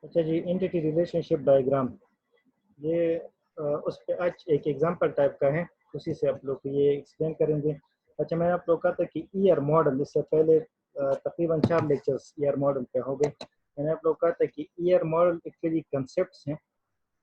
अच्छा जी, entity relationship diagram, ये उस पे आज एक एग्जांपल टाइप का है, उसी से आप लोग को ये एक्सप्लेन करेंगे। अच्छा, मैंने आप लोग कहा था कि ईआर मॉडल, इससे पहले तकरीबन 4 लेक्चर्स ईआर मॉडल पे हो गए। मैंने आप लोग कहा था कि ईआर मॉडल एक्चुअली कंसेप्ट्स हैं,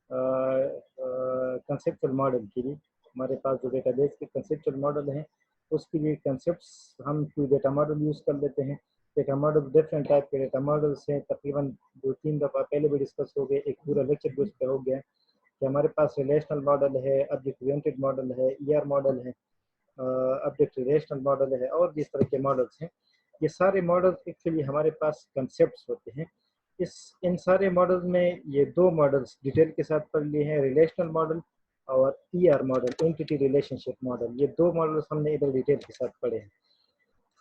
कंसेप्चुअल मॉडल के लिए हमारे पास जो डेटाबेस के कंसेप्चुअल मॉडल हैं उसके लिए कंसेप्ट्स हम कोई डेटा मॉडल यूज़ कर लेते हैं। डेटा मॉडल डिफरेंट टाइप के डेटा मॉडल्स हैं, तकरीबन 2-3 दफ़ा पहले भी डिस्कस हो गए, एक पूरा लेक्चर भी उस पर हो गया कि हमारे पास रिलेशनल मॉडल है, ऑब्जेक्ट ओरिएंटेड मॉडल है, ईआर मॉडल है, ऑब्जेक्ट रिलेशनल मॉडल है और भी इस तरह के मॉडल्स हैं। ये सारे मॉडल्स एक्चुअली हमारे पास कंसेप्ट्स होते हैं। इस इन सारे मॉडल्स में ये दो मॉडल्स डिटेल के साथ पढ़ लिए हैं, रिलेशनल मॉडल और ER model, entity relationship model. ये दो मॉडल्स हमने इधर डिटेल के साथ पढ़े हैं।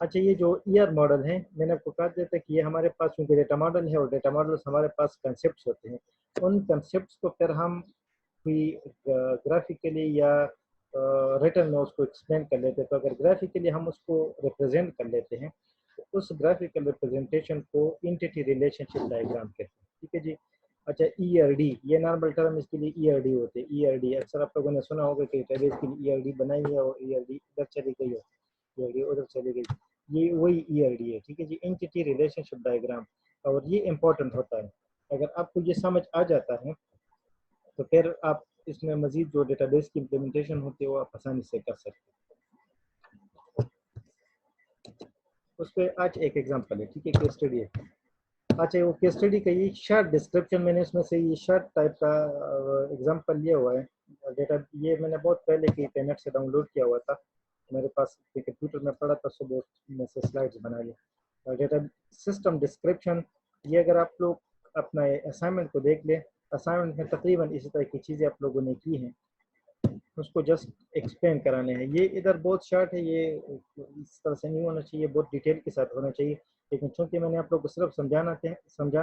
अच्छा, ये जो ईआर मॉडल है, मैंने आपको कहा था कि ये हमारे पास चूँकि डेटा मॉडल है और डेटा मॉडल्स हमारे पास कंसेप्ट्स होते हैं, उन कंसेप्ट्स को फिर हम कोई ग्राफिकली या रिटर्न में उसको एक्सप्लेन कर लेते हैं। तो अगर ग्राफिकली हम उसको रिप्रेजेंट कर लेते हैं तो उस ग्राफिकल रिप्रेजेंटेशन को एंटिटी रिलेशनशिप डायग्राम कहते हैं। ठीक है जी। अच्छा, ईआरडी, ये नॉर्मल टर्म इसके लिए ईआरडी होते हैं। ईआरडी अक्सर आप लोगों ने सुना होगा कि डेटाबेस के लिए ईआरडी बनाई है और ईआरडी इधर चली गई हो, ईआरडी उधर चली गई, ये वही ईआरडी है। ठीक है जी, एंटिटी रिलेशनशिप डायग्राम। और ये इंपॉर्टेंट होता है, अगर आपको ये समझ आ जाता है तो फिर आप इसमें मजीद जो डेटाबेस की इम्प्लीमेंटेशन होती है वो आप आसानी से कर सकते हैं। उस पर आज एक एग्जांपल है, ठीक है, केस स्टडी है। अच्छा, वो केस स्टडी का ये शॉर्ट डिस्क्रिप्शन, मैंने इसमें से ये शॉर्ट टाइप का एग्जांपल लिया हुआ है। डेटा ये मैंने बहुत पहले की नेट से डाउनलोड किया हुआ था, मेरे पास कंप्यूटर में पड़ा था, सुबह में से स्लाइड्स बना लिया। डेटा सिस्टम डिस्क्रिप्शन, ये अगर आप लोग अपना असाइनमेंट को देख ले, असाइनमेंट में तकरीबन इसी तरह की चीज़ें आप लोगों ने की हैं, उसको जस्ट एक्सप्लेन कराने हैं। ये इधर बहुत शॉर्ट है, ये इस तरह से नहीं होना चाहिए, बहुत डिटेल के साथ होना चाहिए, लेकिन चूंकि मैंने आप लोग को सिर्फ समझाना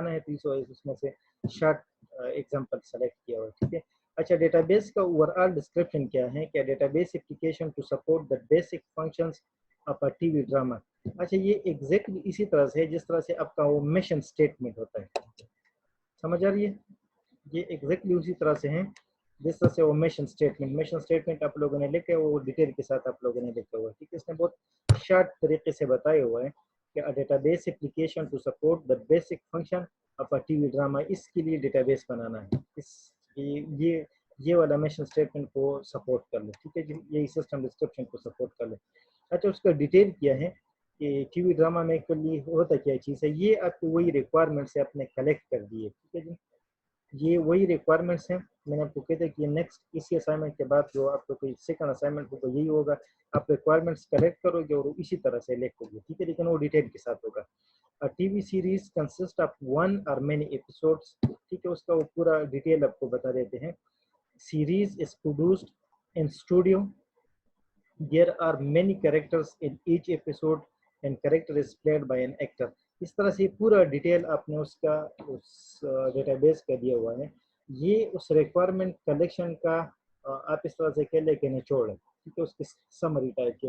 है तो इस वजह से इसमें से शॉर्ट एग्जांपल सेलेक्ट किया हुआ है। ठीक है। अच्छा, डेटाबेस का ओवरऑल डिस्क्रिप्शन क्या है, क्या database application to support the basic functions of a TV drama. अच्छा, ये एग्जैक्टली इसी तरह से है जिस तरह से आपका वो मिशन स्टेटमेंट होता है, समझ आ रही है? ये एग्जैक्टली उसी तरह से हैं जिस तरह से वो मिशन स्टेटमेंट आप लोगों ने लिखे, वो डिटेल के साथ आप लोगों ने लिखा हुआ है। ठीक है, इसने बहुत शॉर्ट तरीके से बताया हुआ है कि a database application to support the basic function of a TV drama, इसके लिए डेटाबेस बनाना है, इस ये वाला मिशन स्टेटमेंट को सपोर्ट कर ले। ठीक है जी, यही सिस्टम डिस्क्रिप्शन को सपोर्ट कर ले। अच्छा, उसका डिटेल किया है कि टीवी ड्रामा में एक्चुअली होता क्या चीज़ है, ये आपको वही रिक्वायरमेंट्स है आपने कलेक्ट कर दिए। ठीक है जी, ये वही रिक्वायरमेंट्स हैं। मैंने आपको कहा था कि ये नेक्स्ट इसी असाइनमेंट के बाद जो आप लोग को सेकंड असाइनमेंट होगा यही होगा, आप रिक्वायरमेंट्स कलेक्ट करोगे और इसी तरह से लिखोगे। ठीक है, लेकिन वो डिटेल के साथ होगा। A TV series consist of one और मेनी एपिसोड्स, ठीक है, उसका वो पूरा डिटेल आपको बता देते हैं। Series is produced in studio, there are many characters in each episode and character is played by an actor. इस तरह से पूरा डिटेल आपने उसका उस डेटाबेस का दिया हुआ है। ये उस रिक्वायरमेंट कलेक्शन का आप इस तरह से कह ले के निचोड़ है। ठीक है, उसकी समरी टाइप की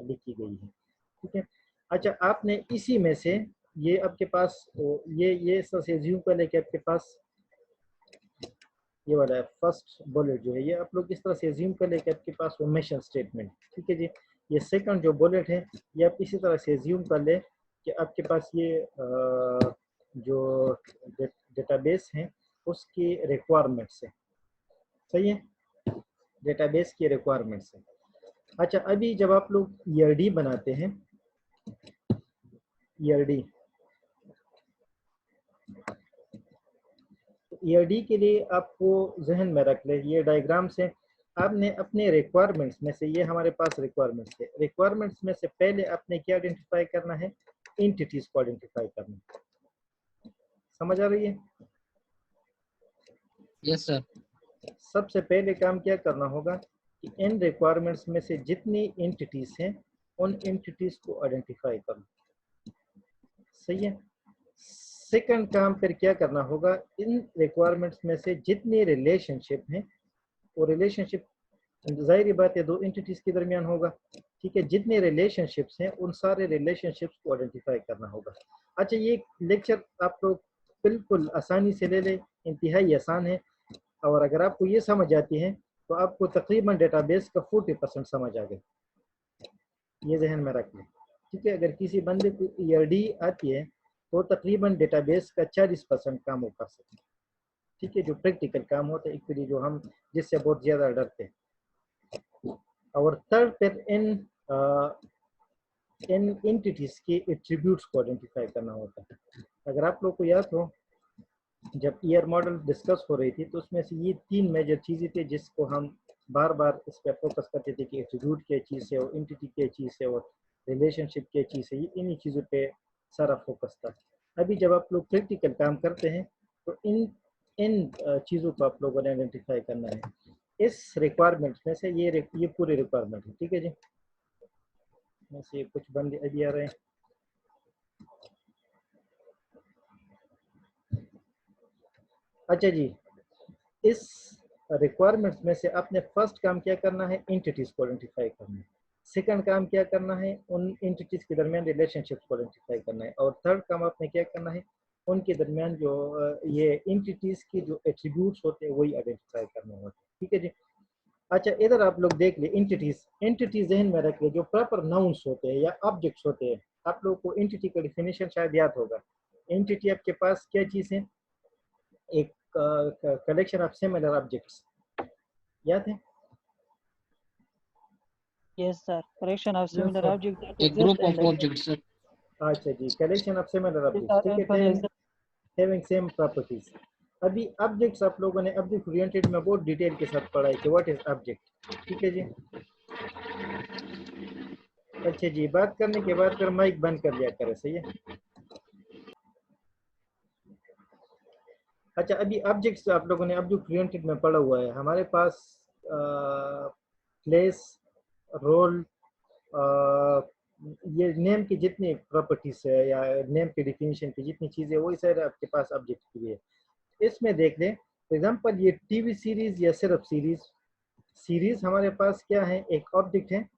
लिखी गई है। ठीक है। अच्छा, आपने इसी में से ये आपके पास ये इस तरह से ज्यूम कर लेके आपके पास ये वाला है फर्स्ट बुलेट जो है, ये आप लोग इस तरह से अज्यूम कर ले कि आपके पास वो मिशन स्टेटमेंट। ठीक है जी, ये सेकंड जो बुलेट है ये आप इसी तरह से अज्यूम कर ले कि आपके पास ये जो डेटाबेस है उसकी रिक्वायरमेंट्स है। सही है, डेटाबेस की रिक्वायरमेंट्स है। अच्छा, अभी जब आप लोग ईआरडी बनाते हैं, ईआरडी ईआरडी के लिए आपको जहन में रख ले, ये डायग्राम से आपने अपने रिक्वायरमेंट्स में से, ये हमारे पास रिक्वायरमेंट्स है, रिक्वायरमेंट्स में से पहले आपने क्या आइडेंटिफाई करना है, एंटिटीज को आइडेंटिफाई करना है। समझ आ रही है? Yes sir. सबसे पहले काम क्या करना होगा कि इन रिक्वायरमेंट्स में से जितनी एंटिटीज हैं उन एंटिटीज को आइडेंटिफाई करना। सही है। सेकंड काम फिर क्या करना होगा, इन रिक्वायरमेंट्स में से जितनी रिलेशनशिप हैं वो रिलेशनशिप जाहिर बात है दो एंटिटीज के दरमियान होगा। ठीक है, जितने रिलेशनशिप्स हैं उन सारे रिलेशनशिप्स को आइडेंटिफाई करना होगा। अच्छा, ये लेक्चर आप लोग बिल्कुल आसानी से ले ले, इंतहाई आसान है। और अगर आपको ये समझ आती है तो आपको तकरीबन डेटाबेस का 40% समझ आ गई, ये जहन में रख लें। ठीक है, अगर किसी बंदे को ईआरडी आती है तो तकरीबन डेटाबेस का 40% काम वो कर सकते हैं। ठीक है, जो प्रैक्टिकल काम होता है एक्चुअली, जो हम जिससे बहुत ज़्यादा डरते हैं। और थर्ड पर इन एंटिटीज के एट्रीब्यूट्स को आइडेंटिफाई करना होता है। अगर आप लोग को याद हो, जब ईयर मॉडल डिस्कस हो रही थी तो उसमें से ये 3 मेजर चीज़ें थी जिसको हम बार बार इस पर फोकस करते थे कि एट्रीब्यूट क्या चीज़ है और एंटिटी क्या चीज़ है और रिलेशनशिप क्या चीज़ है। ये इन्हीं चीज़ों पे सारा फोकस था। अभी जब आप लोग प्रैक्टिकल काम करते हैं तो इन इन चीज़ों को आप लोगों ने आइडेंटिफाई करना है। इस रिक्वायरमेंट में से ये पूरी रिक्वायरमेंट है। ठीक है जी, में से कुछ बंदे अभी आ रहे हैं। अच्छा जी, इस रिक्वायरमेंट्स में से आपने फर्स्ट काम क्या करना है, एंटिटीज को आइडेंटिफाई करना है। सेकंड काम क्या करना है, उन एंटिटीज के दरमियान रिलेशनशिप्स को आइडेंटिफाई करना है। और थर्ड काम आपने क्या करना है, उनके दरमियान जो ये एंटिटीज की जो एट्रीब्यूट्स होते हैं वही आइडेंटिफाई करने होते हैं। ठीक है जी। अच्छा, इधर आप लोग देख ले, एंटिटीज जहन में रख ले, जो प्रॉपर नाउन्स होते हैं या ऑब्जेक्ट्स होते हैं। आप लोग को एंटिटी का डिफिनेशन शायद याद होगा। एंटिटी आपके पास क्या चीज़ है, एक कलेक्शन ऑफ सिमिलर ऑब्जेक्ट्स, याद है? Yes, sir. Collection of similar uniform, objects that A exist group and of objects, sir. अच्छा जी, collection of similar which objects. are ठीक है, for example. Having same properties. अभी ऑब्जेक्ट्स आप लोगों ने ऑब्जेक्ट ओरिएंटेड में बहुत डिटेल के साथ पढ़ा है कि व्हाट इज ऑब्जेक्ट। ठीक है जी। अच्छा जी, बात करने के बाद फिर माइक बंद कर लिया करें, सही है। अच्छा, अभी ऑब्जेक्ट्स आप लोगों ने ऑब्जेक्ट ओरिएंटेड में पढ़ा हुआ है। हमारे पास प्लेस, रोल, ये नेम की जितनी प्रॉपर्टीज है या नेम की डिफिनीशन की जितनी चीज़ें, वही सारे आपके पास ऑब्जेक्ट की है। इसमें देख लें, फॉर एग्जांपल ये टीवी सीरीज या सिर्फ सीरीज हमारे पास क्या है, एक ऑब्जेक्ट है।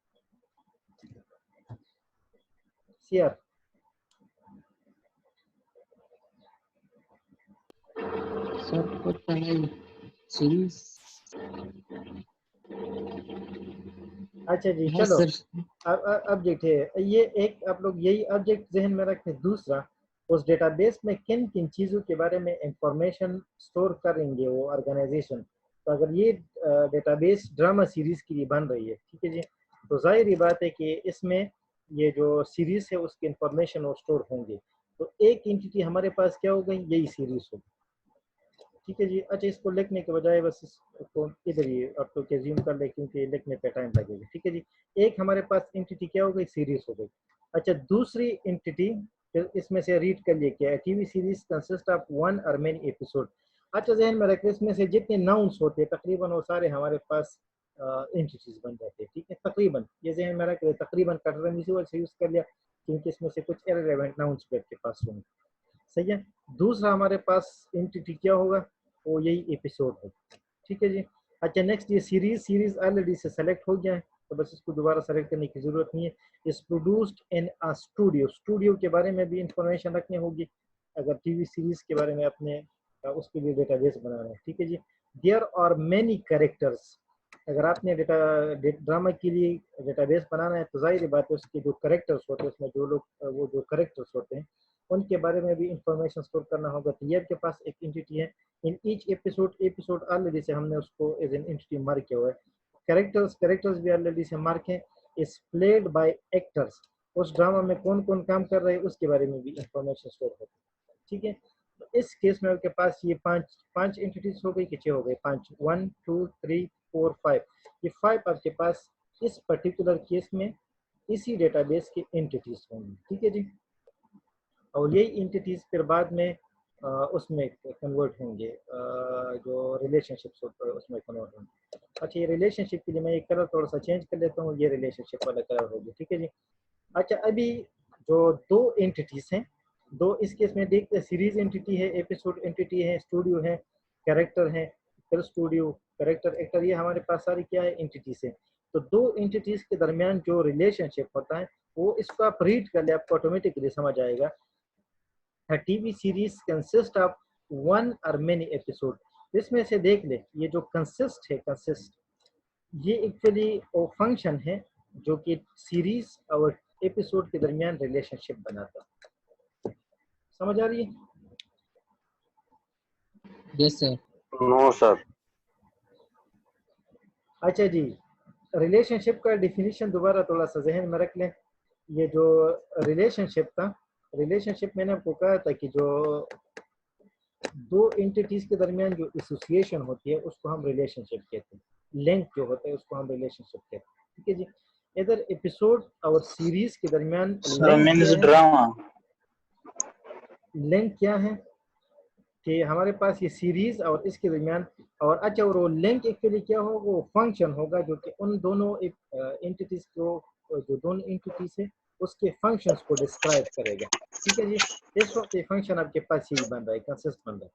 CR, Sir, what time? Series. अच्छा जी, Yes, चलो, sir. ऑब्जेक्ट है ये एक। आप लोग यही ऑब्जेक्ट जहन में रखें। दूसरा, उस डेटाबेस में किन किन चीज़ों के बारे में इंफॉर्मेशन स्टोर करेंगे वो ऑर्गेनाइजेशन। तो अगर ये डेटाबेस ड्रामा सीरीज के लिए बन रही है, ठीक है जी, तो जाहिर ही बात है कि इसमें ये जो सीरीज है उसकी इंफॉर्मेशन वो स्टोर होंगे। तो एक एंटिटी हमारे पास क्या हो गई, यही सीरीज होगी। ठीक है जी। अच्छा, इसको लिखने के बजाय बस इसको इधर ही आप लोग एज्यूम कर ले, क्योंकि लिखने पे टाइम लगेगा। ठीक है जी। एक हमारे पास एंटिटी क्या हो गई, सीरीज हो गई। अच्छा, दूसरी एंटिटी फिर इसमें से रीड कर लिए क्या है, TV series consist of one और मेनी एपिसोड। अच्छा, जहन में रखें, इसमें से जितने नाउन्स होते हैं तकरीबन वो सारे हमारे पास एंटिटीज बन जाते हैं। ठीक है, तकरीबन, ये जहन में रख ले, तकरीबन कंट्रोवर्सिबल से यूज कर लिया क्योंकि इसमें से कुछ इररिलेवेंट नाउन्स भी आपके पास होंगे। सही है। दूसरा हमारे पास एंटिटी क्या होगा, वो यही एपिसोड होगा। ठीक है जी। अच्छा, नेक्स्ट ये सीरीज ऑलरेडी से सेलेक्ट हो गया है, तो बस इसको दोबारा सेलेक्ट करने की जरूरत नहीं है। इस प्रोड्यूस्ड इन अ स्टूडियो के बारे में भी इंफॉर्मेशन रखनी होगी अगर टीवी सीरीज के बारे में अपने उसके लिए डेटाबेस बनाना है। ठीक है जी। देयर आर मेनी कैरेक्टर्स, अगर आपने ड्रामा के लिए डेटाबेस बनाना है तो जाहिर बात है उसके जो करेक्टर्स होते हैं, उसमें जो लोग वो जो करेक्टर्स होते हैं उनके बारे में भी इंफॉर्मेशन स्टोर करना होगा। तो ये आपके पास एक एंटिटी है। इन ईच एपिसोड ऑलरेडी से हमने उसको एज एन एंटिटी मार्क किया हुआ है। कैरेक्टर्स भी ऑलरेडी से मार्क हैं। इज प्लेड बाय एक्टर्स, उस ड्रामा में कौन कौन काम कर रहे हैं उसके बारे में भी इंफॉर्मेशन स्टोर होती है। ठीक है, तो इस केस में आपके पास ये पांच पांच एंटिटीज हो गई कि 6 हो गए, 5, 1 2 3 4 5। ये 5 आपके पास इस पर्टिकुलर केस में इसी डेटाबेस की एंटिटीज होंगी। ठीक है जी। और यही एंटिटीज फिर बाद में उसमें कन्वर्ट होंगे, जो रिलेशनशिप्स होते हैं उसमें कन्वर्ट होंगे। अच्छा, ये रिलेशनशिप के लिए मैं ये कलर थोड़ा सा चेंज कर लेता हूँ, ये रिलेशनशिप वाला कलर होगी। ठीक है जी। अच्छा, अभी जो दो एंटिटीज हैं, दो इस केस में देखते हैं, सीरीज एंटिटी है, एपिसोड एंटिटी है, स्टूडियो है, कैरेक्टर है, फिर स्टूडियो, कैरेक्टर, एक्टर, ये हमारे पास सारी क्या है, एंटिटीज है। तो दो एंटिटीज के दरमियान जो रिलेशनशिप होता है वो इसको आप रीड कर ले, आपको ऑटोमेटिकली समझ आएगा A TV series consist of one or many episode. इसमें से देख ले, ये जो consist है, consist, ये एक्चुअली वो फंक्शन है जो कि सीरीज और एपिसोड के दरमियान रिलेशनशिप बनाता है। समझ आ रही है? Yes, sir. No sir. अच्छा जी, रिलेशनशिप का डिफिनीशन दोबारा थोड़ा सा जहन में रख लें। ये जो रिलेशनशिप था, रिलेशनशिप मैंने आपको कहा था कि जो दो एंटिटीज के दरमियान जो एसोसिएशन होती है उसको हम रिलेशनशिप कहते हैं, लिंक जो होता है उसको हम रिलेशनशिप कहते हैं। ठीक है जी, इधर एपिसोड और सीरीज के दरमियान ड्रामा लिंक क्या है कि हमारे पास ये सीरीज और इसके दरमियान, और अच्छा, और वो लिंक एक्चुअली क्या होगा, वो फंक्शन होगा जो कि उन दोनों एंटिटीज को, जो दोनों एंटिटीज है उसके फंक्शंस को डिस्क्राइब करेगा। ठीक है जी, इस वक्त ये फंक्शन आपके पास यही बन रहा है, कंसिस्ट बन रहा है।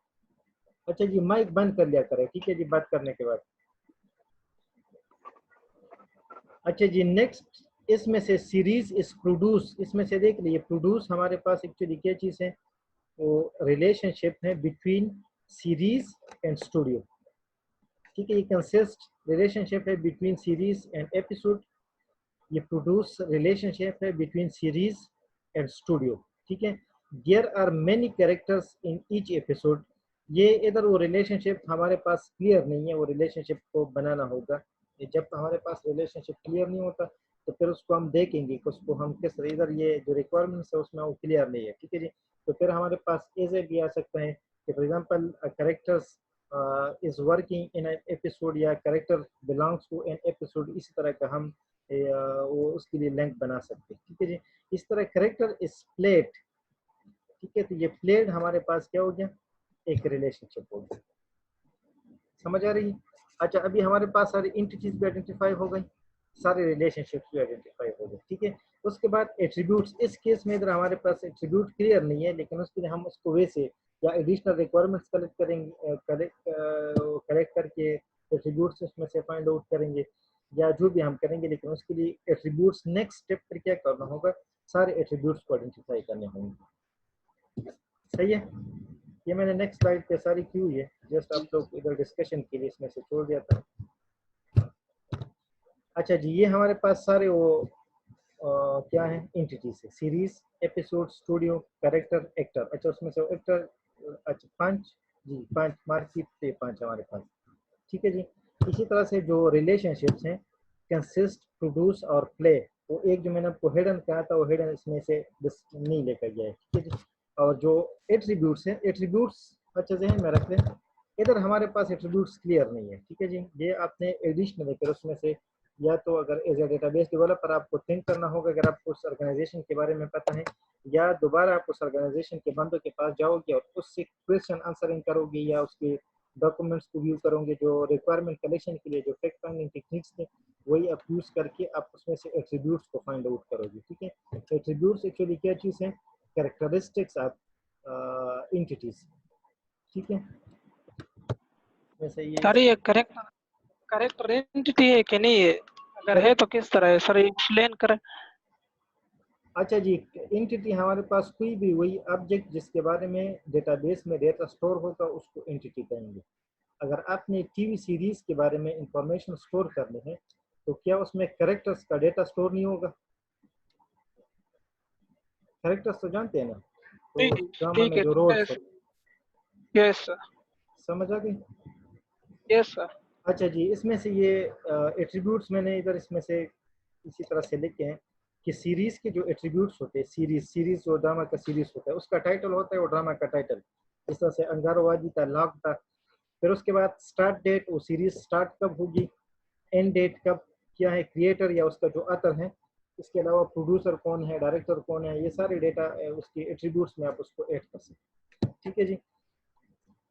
अच्छा जी, माइक बंद कर लिया करें, ठीक है जी, बात करने के बाद। अच्छा जी, नेक्स्ट इसमें से सीरीज इज प्रोड्यूस, इसमें से देख लीजिए प्रोड्यूस हमारे पास एक्चुअली क्या चीज़ है, वो रिलेशनशिप है बिटवीन सीरीज एंड स्टूडियो। ठीक है, ये कंसिस्ट रिलेशनशिप है बिटवीन सीरीज एंड एपिसोड, ये प्रोड्यूस रिलेशनशिप है बिटवीन सीरीज एंड स्टूडियो। ठीक है, there are many characters in each episode, ये इधर वो रिलेशनशिप हमारे पास क्लियर नहीं है, वो रिलेशनशिप को बनाना होगा। जब हमारे पास रिलेशनशिप क्लियर नहीं होता तो फिर उसको हम देखेंगे कि उसको हम किस, इधर ये जो रिक्वायरमेंट्स है उसमें वो क्लियर नहीं है। ठीक है जी, तो फिर हमारे पास ऐसे भी आ सकता है कि for example characters is working in an episode या character belongs to an episode, इसी तरह का हम वो उसके लिए लिंक बना सकते हैं। ठीक है जी, इस तरह कैरेक्टर इज प्लेड। ठीक है, तो ये प्लेड हमारे पास क्या हो गया, एक रिलेशनशिप हो गया। समझ आ रही है? अच्छा, अभी हमारे पास सारी एंटिटीज भी आइडेंटिफाई हो गई, सारे रिलेशनशिप्स भी आइडेंटिफाई हो गए। ठीक है, उसके बाद एट्रीब्यूट्स, इस केस में इधर हमारे पास एट्रीब्यूट क्लियर नहीं है, लेकिन उसके लिए हम उसको वैसे या एडिशनल रिक्वायरमेंट्स कलेक्ट करेंगे, कलेक्ट करके एट्रीब्यूट्स उसमें से फाइंड आउट करेंगे या जो भी हम करेंगे, लेकिन उसके लिए एट्रीब्यूट्स नेक्स्ट स्टेप पर क्या करना होगा, सारे एट्रीब्यूट्स को आइडेंटिफाई करने होंगे। सही है, ये मैंने नेक्स्ट स्लाइड पे सारी की हुई है, जस्ट आप लोग इधर डिस्कशन के लिए इसमें से छोड़ दिया था। अच्छा जी, ये हमारे पास सारे वो क्या है, एंटिटीज है, series, episode, studio, character, actor. अच्छा, उसमें से एक्टर, अच्छा 5 जी, 5 मार्कशीट पे 5 हमारे पास। ठीक है जी, इसी तरह से जो रिलेशनशिप्स हैं, कंसिस्ट, प्रोड्यूस और प्ले, वो एक जो मैंने आपको हिडन कहा था वो हिडन इसमें से नहीं लेकर गया है। ठीक है जी, और जो एट्रीब्यूट्स हैं, एट्रीब्यूट्स अच्छा जहन में रख लें, इधर हमारे पास एट्रीब्यूट्स क्लियर नहीं है। ठीक है जी, ये आपने एडिशनल लेकर उसमें से, या तो अगर एज ए डेटाबेस डेवलपर आपको थिंक करना होगा अगर आपको उस ऑर्गेनाइजेशन के बारे में पता है, या दोबारा आप उस ऑर्गेनाइजेशन के बंदों के पास जाओगे और उससे क्वेश्चन आंसरिंग करोगे या उसके डॉक्यूमेंट्स को व्यू करोगे, जो रिक्वायरमेंट कलेक्शन के लिए जो फैक्ट फाइंडिंग टेक्निक्स थे वही आप यूज करके आप उसमें से एट्रीब्यूट्स को फाइंड आउट करोगे। ठीक है, एट्रीब्यूट्स एक्चुअली क्या चीज़ है, कैरेक्टरिस्टिक्स ऑफ एंटिटीज। ठीक है, वैसे ये सर ये करेक्टर एंटिटी है कि नहीं है, अगर है तो किस तरह है सर, एक्सप्लेन करें। अच्छा जी, एंटिटी हमारे पास कोई भी वही ऑब्जेक्ट जिसके बारे में डेटाबेस में डेटा स्टोर होगा उसको एंटिटी कहेंगे। अगर आपने टीवी सीरीज के बारे में इंफॉर्मेशन स्टोर करनी है तो क्या उसमें कैरेक्टर्स का डेटा स्टोर नहीं होगा? कैरेक्टर्स तो जानते हैं ना, तो ड्रामा ठीक में है, जो रोल्स होते हैं, यस सर, समझ आ गई? Yes sir. अच्छा जी, इसमें से ये एट्रीब्यूट्स मैंने इधर इसमें से इसी तरह से लिखे हैं कि सीरीज के जो एट्रीब्यूट्स होते हैं, सीरीज जो ड्रामा का सीरीज होता है उसका टाइटल होता है वो ड्रामा का टाइटल, जिस तरह से अंगारोवादी था, लॉक था। फिर उसके बाद स्टार्ट डेट, वो सीरीज स्टार्ट कब होगी, एंड डेट कब, क्या है क्रिएटर या उसका जो ऑथर है, इसके अलावा प्रोड्यूसर कौन है, डायरेक्टर कौन है, ये सारे डेटा उसके एट्रीब्यूट्स में आप उसको ऐड कर सकते हैं। ठीक है जी,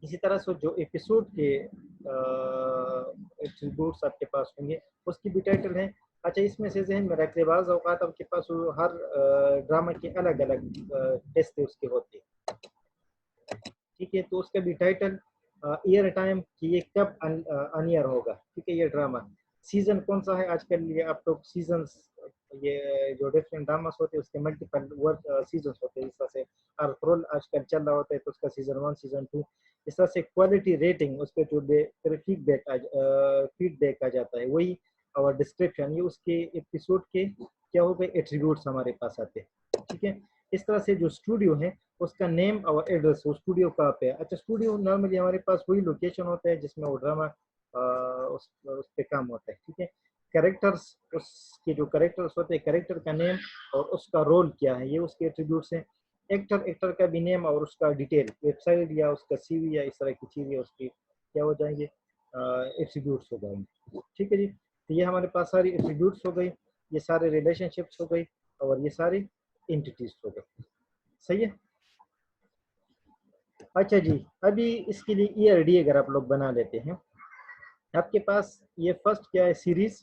इसी तरह से जो एपिसोड के एट्रीब्यूट्स आपके पास होंगे उसकी भी टाइटल है। अच्छा, इसमें से जहन में रखते बाज़ औक़ात आपके पास हर ड्रामा के अलग अलग टेस्ट उसके होते हैं। ठीक है, तो उसका भी टाइटल, ईयर टाइम कि ये कब अन ईयर होगा। ठीक है, ये ड्रामा सीजन कौन सा है, आजकल ये आप लोग सीजन्स ये जो डिफरेंट ड्रामास होते हैं उसके मल्टीपल वर्क सीजन्स होते हैं। इस तरह से अर्थरोल आजकल चल रहा होता है तो उसका सीजन 1 सीजन 2, इस तरह से क्वालिटी रेटिंग उस पर जो फीडबैक आ जाता है वही, और डिस्क्रिप्शन ये उसके एपिसोड के क्या हो गए एट्रीब्यूट्स हमारे पास आते हैं। ठीक है, इस तरह से जो स्टूडियो है उसका नेम और एड्रेस, वो स्टूडियो कहाँ पे है। अच्छा, स्टूडियो नॉर्मली हमारे पास वही लोकेशन होता है जिसमें वो ड्रामा उस पे काम होता है। ठीक है, कैरेक्टर्स, उसके जो कैरेक्टर्स होते हैं कैरेक्टर का नेम और उसका रोल क्या है, ये उसके एट्रीब्यूट्स हैं। एक्टर का भी नेम और उसका डिटेल, वेबसाइट या उसका सीवी या इस तरह की चीज़ें उसकी क्या हो जाएंगे, एट्रीब्यूट्स हो जाएंगे। ठीक है जी, तो ये हमारे पास सारी एट्रीब्यूट्स हो गई, ये सारे रिलेशनशिप्स हो गई और ये सारी एंटिटीज हो गई। सही है। अच्छा जी, अभी इसके लिए ईआरडी अगर आप लोग बना लेते हैं, आपके पास ये फर्स्ट क्या है सीरीज,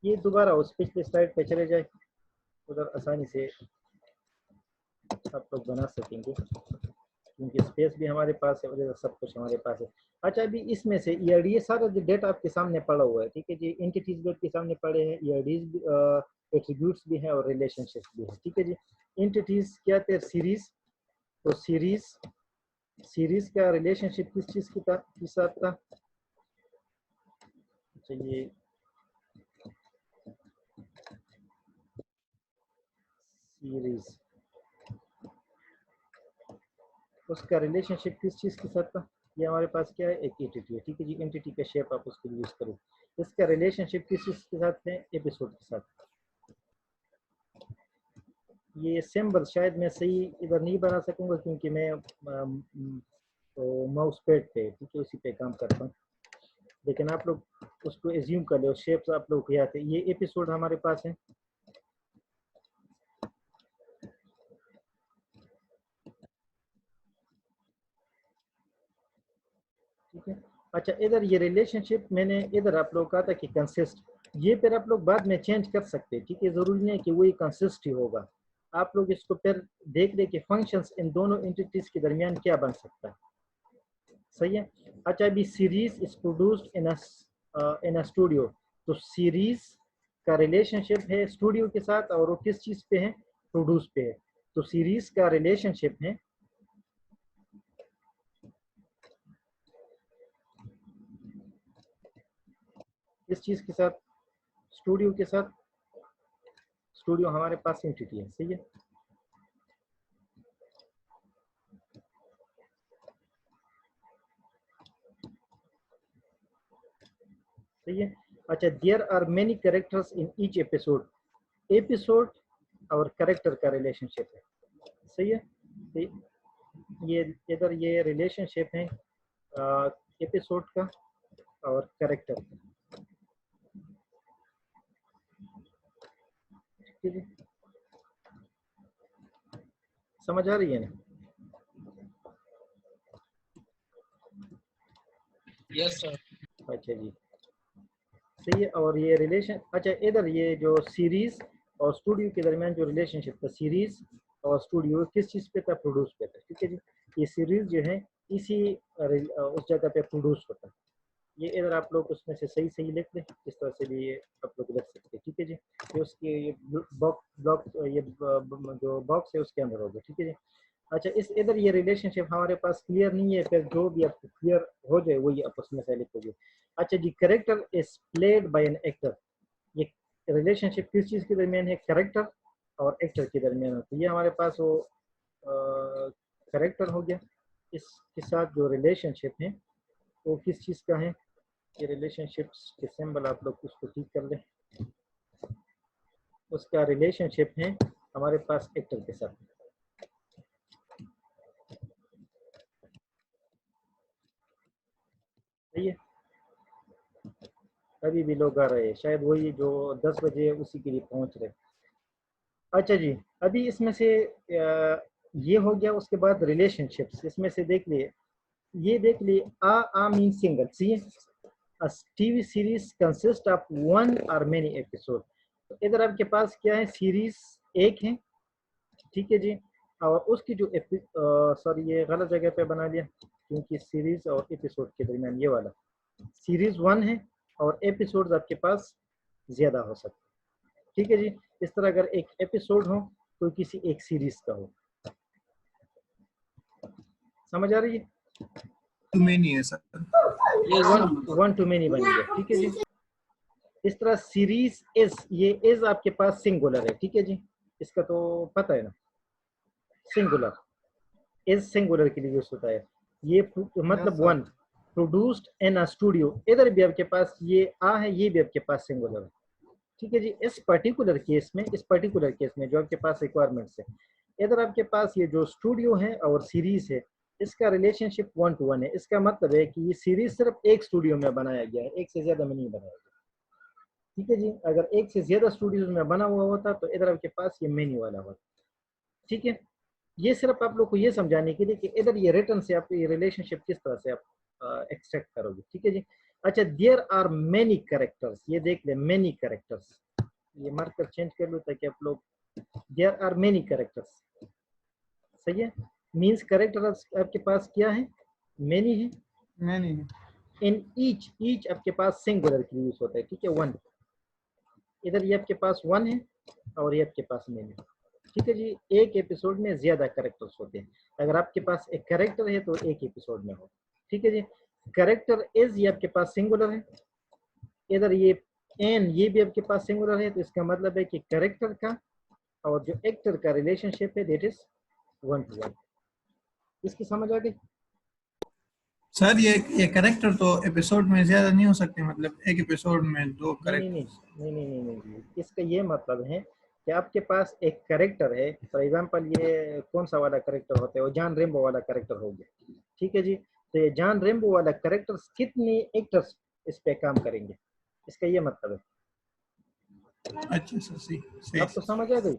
ये दोबारा उस पिछले स्लाइड पे चले जाए, उधर आसानी से आप लोग बना सकेंगे क्योंकि स्पेस भी हमारे पास है और सब कुछ हमारे पास है। अच्छा, अभी इसमें से ईआरडी सारा जो डेटा आपके सामने पड़ा हुआ है, ठीक है जी, एंटिटीज भी आपके सामने पड़े हैं, ईआरडीज एट्रीब्यूट्स भी हैं और रिलेशनशिप्स भी है। ठीक है जी, एंटिटीज क्या थे, सीरीज, तो सीरीज का रिलेशनशिप किस चीज के साथ था। अच्छा, ये सीरीज उसका रिलेशनशिप किस चीज के साथ था, ये हमारे पास क्या है, एक एंटिटी है। ठीक है जी, एंटिटी का शेप आप उसके लिए यूज करो, इसका रिलेशनशिप किस चीज के साथ है, एपिसोड के साथ। ये सिंबल शायद मैं सही इधर नहीं बना सकूंगा क्योंकि मैं माउस पैड पे, ठीक है, उसी पे काम करता हूँ, लेकिन आप लोग उसको एज्यूम कर लो, शेप्स आप लोग याद है। ये एपिसोड हमारे पास है, ठीक है। अच्छा, इधर ये रिलेशनशिप मैंने इधर आप लोग कहा था कि कंसिस्ट, ये फिर आप लोग बाद में चेंज कर सकते हैं। ठीक है, जरूरी नहीं है कि वही कंसिस्ट ही होगा, आप लोग इसको फिर देख ले कि फंक्शंस इन दोनों एंटिटीज के दरमियान क्या बन सकता है। सही है। अच्छा, अभी series is produced in a studio, तो सीरीज का रिलेशनशिप है स्टूडियो के साथ और वो किस चीज पे है, प्रोड्यूस पे है। तो सीरीज का रिलेशनशिप है किस चीज के साथ, स्टूडियो के साथ। स्टूडियो हमारे पास एंटिटी है। सही है। सही है। अच्छा, there are many characters in each episode, episode और कैरेक्टर का रिलेशनशिप है। सही है। तो ये इधर ये रिलेशनशिप है एपिसोड का और कैरेक्टर का। ठीक है, समझ आ रही है ना। Yes sir. अच्छा जी, सही है। और ये रिलेशन, अच्छा इधर ये जो सीरीज और स्टूडियो के दरमियान जो रिलेशनशिप था, सीरीज और स्टूडियो किस चीज़ पे था, प्रोड्यूस पे था। ठीक है जी, ये सीरीज जो है इसी उस जगह पे प्रोड्यूस होता है। ये इधर आप लोग उसमें से सही सही लिख लें, इस तरह से भी ये आप लोग लिख सकते हैं। ठीक है जी, ये उसके ये ब्लॉक ये जो बॉक्स है उसके अंदर होगा। ठीक है जी। अच्छा, इस इधर ये रिलेशनशिप हमारे पास क्लियर नहीं है, फिर जो भी आपको क्लियर हो जाए वही आप उसमें से लिखोगे। अच्छा जी, character is played by an actor, ये रिलेशनशिप किस चीज़ के दरमियान है, कैरेक्टर और एक्टर के दरमियान है। तो ये हमारे पास वो कैरेक्टर हो गया, इसके साथ जो रिलेशनशिप है वो किस चीज़ का है, ये रिलेशनशिप्स के सिंबल आप लोग उसको ठीक कर लें, उसका रिलेशनशिप है हमारे पास एक्टर के साथ। सही है। अभी भी लोग आ रहे हैं, शायद वही जो 10 बजे उसी के लिए पहुंच रहे। अच्छा जी, अभी इसमें से ये हो गया, उसके बाद रिलेशनशिप्स इसमें से देख लिए, ये देख लिए आ mean single. See a TV series consist of one or many episode, तो इधर आपके पास क्या है, सीरीज एक है। ठीक है जी, और उसकी जो सॉरी ये गलत जगह पे बना लिया क्योंकि सीरीज और एपिसोड के दरमियान ये वाला सीरीज 1 है और एपिसोड्स आपके पास ज्यादा हो सकते हैं। ठीक है जी। इस तरह अगर एक एपिसोड हो तो किसी एक सीरीज का हो। समझ आ रही है? टू मेनी है sir. Yes, sir. One two many बन गया। ठीक है जी। इस तरह सीरीज इज, ये इज आपके पास सिंगुलर है। ठीक है जी, इसका तो पता है ना, सिंगुलर इज सिंगुलर के लिए यूज होता है। ये मतलब one produced in a studio, इधर भी आपके पास ये आ है, ये भी आपके पास सिंगुलर है। ठीक है जी। इस पर्टिकुलर केस में जो आपके पास रिक्वायरमेंट्स है, इधर आपके पास ये जो स्टूडियो है और सीरीज है, इसका रिलेशनशिप 1 to 1 है। इसका मतलब है कि ये सीरीज सिर्फ एक स्टूडियो में बनाया गया है, एक से ज्यादा में नहीं बनाया गया। ठीक है जी। अगर एक से ज्यादा स्टूडियोज में बना हुआ होता तो इधर आपके पास ये मेन्यू वाला होता। ठीक है, ये सिर्फ आप लोग को ये समझाने के लिए कि इधर ये रिटर्न से आप ये रिलेशनशिप किस तरह से आप एक्सट्रैक्ट करोगे। ठीक है जी। अच्छा, देयर आर मेनी कैरेक्टर्स, ये देख ले मेनी कैरेक्टर्स, ये मार्कर चेंज कर लो ताकि आप लोग, देयर आर मेनी कैरेक्टर्स, सही है। मींस कैरेक्टर आपके पास क्या है, मेनी है। मेनी इन ईच आपके पास सिंगुलर की यूज होता है। ठीक है, वन, इधर ये आपके पास वन है और ये आपके पास मेनी। ठीक है जी। एक एपिसोड में ज्यादा कैरेक्टर्स होते हैं। अगर आपके पास एक कैरेक्टर है तो एक एपिसोड में हो। ठीक है जी। कैरेक्टर इज ये आपके पास सिंगुलर है, इधर ये एन ये भी आपके पास सिंगुलर है, तो इसका मतलब है कि कैरेक्टर का और जो एक्टर का रिलेशनशिप है दैट इज 1 to 1। इसकी समझ आ गई? सर ये कैरेक्टर तो एपिसोड में ज्यादा नहीं हो सकते, मतलब एक एपिसोड में दो नहीं कैरेक्टर। नहीं, इसका ये मतलब है कि आपके पास एक कैरेक्टर है, फॉर एग्जांपल ये कौन सा वाला कैरेक्टर होता है, वो जॉन रेम्बो वाला कैरेक्टर हो गया। ठीक है जी। तो ये जॉन रेम्बो वाला कैरेक्टर कितने एक्टर्स इस पे काम करेंगे, इसका ये मतलब है। अच्छा सर, सही आपको समझ आ गई?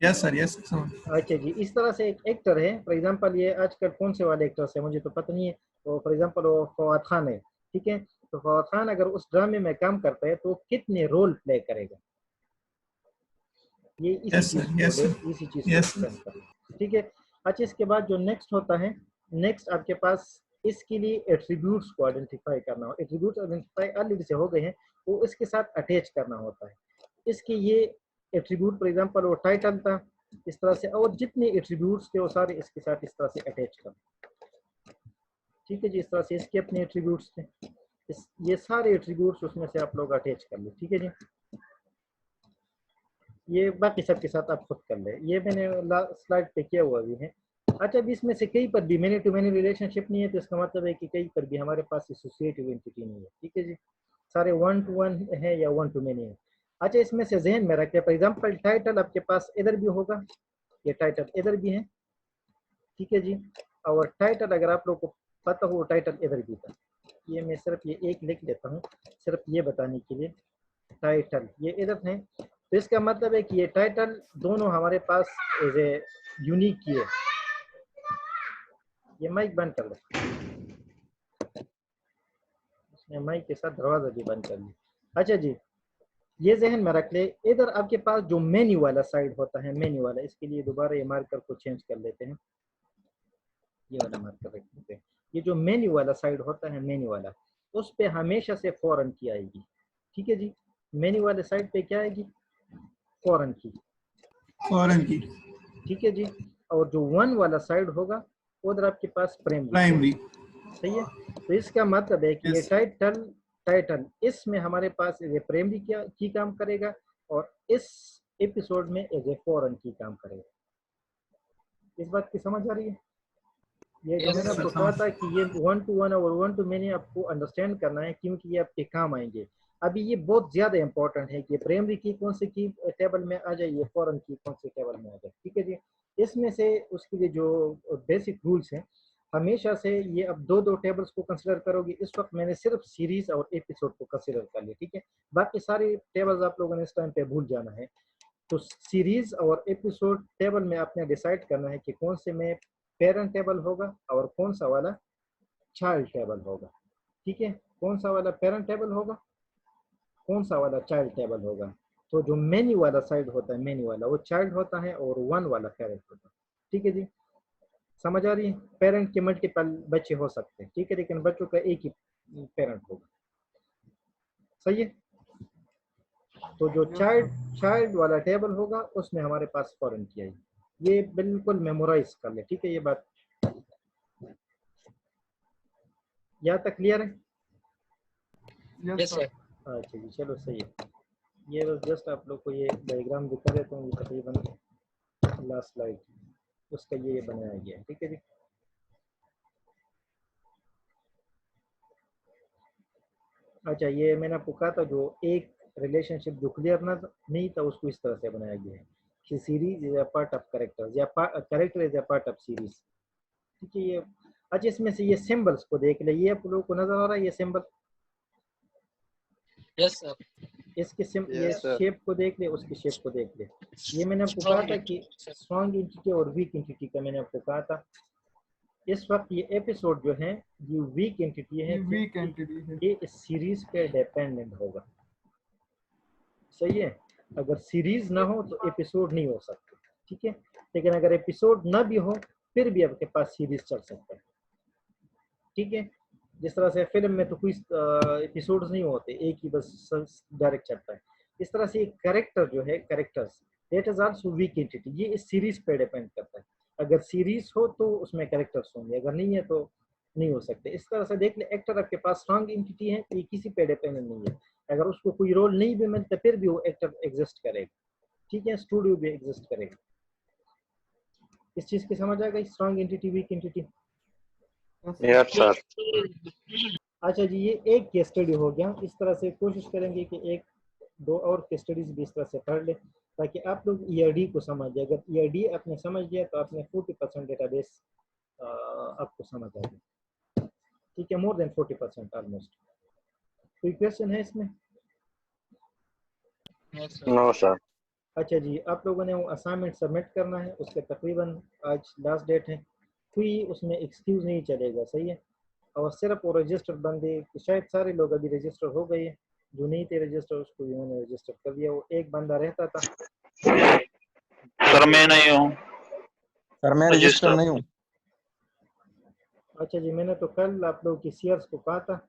यस सर, यस समझ। अच्छा जी। इस तरह से एक एक्टर है, फॉर एग्जांपल ये आजकल कौन से वाले एक्टर्स है मुझे तो पता नहीं है, तो फॉर एग्जांपल वो फवाद खान है। ठीक है, तो फवाद खान अगर उस ड्रामे में काम करता है तो वो कितने रोल प्ले करेगा, ये इसी यस चीज सर, को यस सर, इसी चीज को यस डिपेंड करता है। ठीक है। अच्छा, इसके बाद जो नेक्स्ट होता है, नेक्स्ट आपके पास इसके लिए एट्रीब्यूट्स को आइडेंटिफाई करना हो। एट्रीब्यूट्स आइडेंटिफाई ऑलरेडी से हो गए हैं, वो इसके साथ अटैच करना होता है। इसके ये एट्रीब्यूट फॉर एग्जांपल वो टाइटल था इस तरह से, और जितने एट्रीब्यूट्स थे वो सारे इसके साथ इस तरह से अटैच करना। ठीक है जी। इस तरह से इसके अपने एट्रीब्यूट्स थे, ये सारे एट्रीब्यूट्स उसमें से आप लोग अटैच कर लो। ठीक है जी। ये बाकी सबके साथ आप खुद कर ले, ये मैंने स्लाइड पे किया हुआ भी है। अच्छा, अभी इसमें से कई पर भी मैनी टू मैनी रिलेशनशिप नहीं है, तो इसका मतलब है कि कई पर भी हमारे पास एसोसिएटिव एंटिटी नहीं है। ठीक है जी। सारे 1 to 1 है या 1 to मैनी है। अच्छा, इसमें से जहन में रखें, फॉर एग्जांपल टाइटल आपके पास इधर भी होगा, ये टाइटल इधर भी है। ठीक है जी। और टाइटल अगर आप लोग को पता हो टाइटल इधर भी था, ये मैं सिर्फ ये एक लिख लेता हूँ सिर्फ ये बताने के लिए, टाइटल ये इधर है। तो इसका मतलब है कि ये टाइटल दोनों हमारे पास एज ए यूनिक की है। ये माइक बंद कर लो, इसने माइक के साथ दरवाजा भी बंद कर लिया। अच्छा जी, ये जहन में रख ले, इधर आपके पास जो मेन्यू वाला साइड होता है, मेन्यू वाला, इसके लिए दोबारा ये मार्कर को चेंज कर लेते हैं, ये वाला मार्कर रख देते हैं। ये जो मेन्यू वाला साइड होता है, मेन्यू वाला, उस पे हमेशा से फॉरेन की आएगी। ठीक है जी। मेन्यू वाले साइड पे क्या आएगी, फॉरेन की। फॉरेन की। ठीक है जी। और जो 1 वाला साइड होगा उधर आपके पास प्राइमरी। सही है। तो इसका मतलब है कि ये Yes. टाइटल इसमें हमारे पास एज ए प्राइमरी की काम करेगा और इस एपिसोड में एज ए फॉरेन की काम करेगा। इस बात की समझ आ रही है? ये जो Yes, मैंने आपको sir, कहा समझ। था कि ये 1 to 1 और 1 to many आपको अंडरस्टैंड करना है, क्योंकि ये आपके काम आएंगे। अभी ये बहुत ज्यादा इंपॉर्टेंट है कि प्राइमरी की कौन सी की टेबल में आ जाए, ये फॉरेन की कौन सी टेबल में आ जाए। ठीक है जी। इसमें से उसके लिए जो बेसिक रूल्स हैं, हमेशा से ये अब दो टेबल्स को कंसिडर करोगे। इस वक्त मैंने सिर्फ सीरीज और एपिसोड को कंसिडर कर लिया। ठीक है, बाकी सारी टेबल्स आप लोगों ने इस टाइम पे भूल जाना है। तो सीरीज और एपिसोड टेबल में आपने डिसाइड करना है कि कौन से में पेरेंट टेबल होगा और कौन सा वाला चाइल्ड टेबल होगा। ठीक है, कौन सा वाला पेरेंट टेबल होगा, कौन सा वाला चाइल्ड टेबल होगा। तो जो मेन्यू वाला साइड होता है, मेन्यू वाला वो चाइल्ड होता है और 1 वाला पेरेंट होता है। ठीक है जी, समझ आ रही है? पेरेंट के मल्टीपल बच्चे हो सकते हैं, ठीक है, लेकिन बच्चों का एक ही पेरेंट होगा। सही है? तो जो चाइल्ड वाला टेबल होगा उसमें हमारे पास फॉरेन की आएगी। ये बिल्कुल मेमोराइज कर ले, ठीक है। ये बात यहाँ तक क्लियर है? Yes sir. अच्छा जी, चलो सही है। ये बस जस्ट आप लोग को ये डायग्राम दिखा देता हूँ। ये तकरीबन लास्ट स्लाइड उसका ये बनाया गया है, ठीक है जी। अच्छा, ये मैंने आपको कहा था जो एक रिलेशनशिप जो क्लियर नहीं था उसको इस तरह से बनाया गया है कि series is a part of characters या character is a part of series, ठीक है। ये अच्छा, इसमें से ये सिंबल्स को देख ले। ये आप लोगों को नजर आ रहा है ये सिंबल? Yes sir. इसके ये शेप को देख ले, उसकी शेप को देख ले। ये मैंने आपको कहा था कि स्ट्रॉन्ग एंटिटी और वीक एंटिटी का मैंने आपको कहा था। इस वक्त ये एपिसोड जो है ये वीक एंटिटी है, ये इस सीरीज पे डिपेंडेंट होगा, सही है। अगर सीरीज ना हो तो एपिसोड नहीं हो सकते, ठीक है। लेकिन अगर एपिसोड ना भी हो फिर भी आपके पास सीरीज चल सकता है, ठीक है। जिस तरह से फिल्म में तो कोई एपिसोड्स नहीं होते, एक ही बस डायरेक्ट चलता है। इस तरह से एक कैरेक्टर जो है, characters that is also weak entity, ये इस सीरीज पे डिपेंड करता है। अगर सीरीज हो तो उसमें कैरेक्टर्स होंगे, अगर नहीं है तो नहीं हो सकते। इस तरह से देख ले, एक्टर आपके पास स्ट्रॉन्ग एंटिटी है, ये किसी पे डिपेंडेंट नहीं है। अगर उसको कोई रोल नहीं भी मिलता फिर भी वो एक्टर एग्जिस्ट करेगा, ठीक है। स्टूडियो भी एग्जिस्ट करेगा। इस चीज की समझ आ गई, strong entity weak entity? Yes sir. अच्छा जी, ये एक केस स्टडी हो गया। इस तरह से कोशिश करेंगे कि एक दो और केस स्टडीज भी इस तरह से पढ़ ले ताकि आप लोग ईआरडी को समझ जाए। अगर ईआरडी आपने समझ लिया तो आपने 40% डेटाबेस आपको समझ आ गया, ठीक है। More than 40% almost. कोई क्वेश्चन है इसमें? No sir. अच्छा जी, आप लोगों ने वो असाइनमेंट सबमिट करना है, उसके तकरीबन आज लास्ट डेट है। कोई उसमें एक्सक्यूज नहीं चलेगा, सही है। और सिर्फ वो रजिस्टर बंदे, शायद सारे लोग अभी रजिस्टर हो गए हैं, जो नहीं थे रजिस्टर उसको भी मैंने रजिस्टर कर दिया। वो एक बंदा रहता था। सर मैं नहीं हूँ सर, मैं रजिस्टर नहीं हूँ। अच्छा जी, मैंने तो कल आप लोग की सीआरस को कहा था,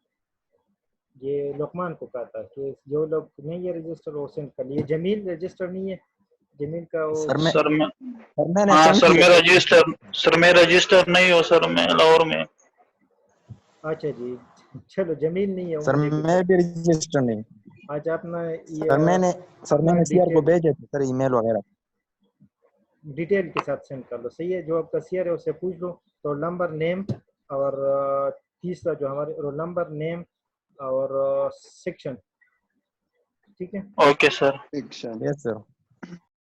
ये लुकमान को कहा था कि जो लोग नहीं है रजिस्टर वो सेंड कर लिए। जमील रजिस्टर नहीं है, जमील का वो सर मैंने हाँ सेंड सर किया। मैं रजिस्टर नहीं हूँ सर, मैं लाहौर में। अच्छा जी, चलो जमील नहीं है सर मैं भी रजिस्टर नहीं। आज अपना ये सर मैंने सीआर को भेजे थे सर ईमेल वगैरह, डिटेल के साथ सेंड कर लो, सही है। जो आपका सीआर है उससे पूछ लो, रोल नंबर, नेम और तीसरा जो हमारे रोल नंबर, नेम और सेक्शन, ठीक है। Okay sir. Yes sir.